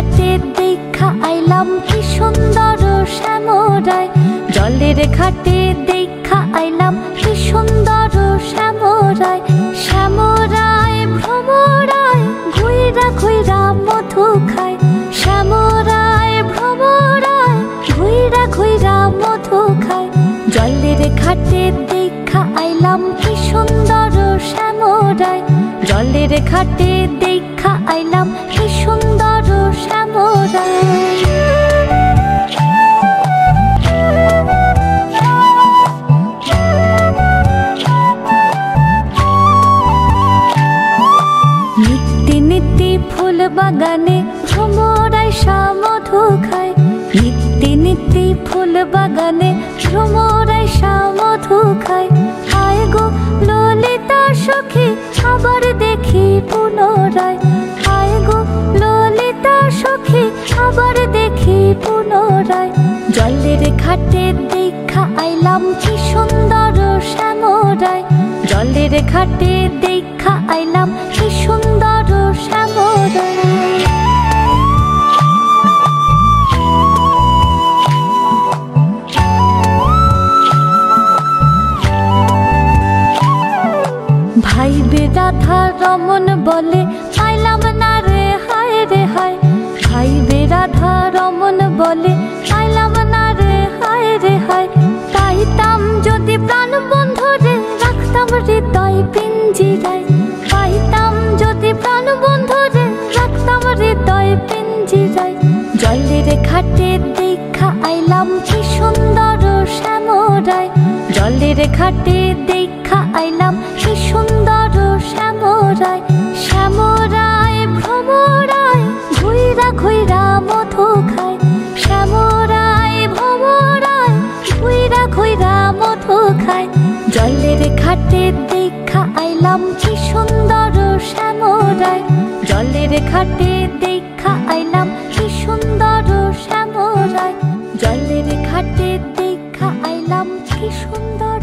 ঘাটে দেখা আইলাম কি সুন্দর শ্যামরায়। জলের ঘাটে দেখা আইলাম কি সুন্দর শ্যামরায়। শ্যামরায় ভ্রমরায় ঘুইরা ঘুইরা মধু খায়। শ্যামরায় ভ্রমরায় ঘুইরা ঘুইরা মধু খায়। জলের ঘাটে দেখা আইলাম কি সুন্দর শ্যামরায়। জলের ঘাটে দেখা আইলাম কি সুন্দর শ্যামরায়। নিত্যি নিত্যি ফুল বাগানে ভ্রমরায় মধু খায়। নিত্যি নিত্যি ফুল বাগানে ভ্রমরায় মধু খায়। আয় গো ললিতা সখী আবার দেখি পুনরায়। আয় গো ললিতা সখী আবার দেখি পুনরায়। জলের ঘাটে দেখা আইলাম কি সুন্দর শ্যামরায়। জলের ঘাটে দেখা আইলাম কি সুন্দর শ্যামরায়। ভাই রাধা রমন বলে পাইলাম না রে হায় রে হায়। ভাই রাধা রমন বলে পাইলাম না রে হায় রে হায়। পাইতাম যদি প্রাণ বন্ধুরে রাখতাম হৃদয় পিঞ্জিরায়। পাইতাম যদি প্রাণ বন্ধুরে রাখতাম হৃদয় পিঞ্জিরায়। জলের ঘাটে দেখা আইলাম কি সুন্দর শ্যামরায়। জলের ঘাটে দেখা আইলাম কি সুন্দর শ্যামরায়। শ্যামরায় ভ্রমরায় ঘুইরা ঘুইরা মধু খায়। শ্যামরায় ভ্রমরায় ঘুইরা ঘুইরা মধু খায়। জলের ঘাটে দেখা আইলাম কি সুন্দর শ্যামরায়। জলের ঘাটে দেখা আইলাম কি সুন্দর শ্যামরায়। জলের ঘাটে দেখা আইলাম কি সুন্দর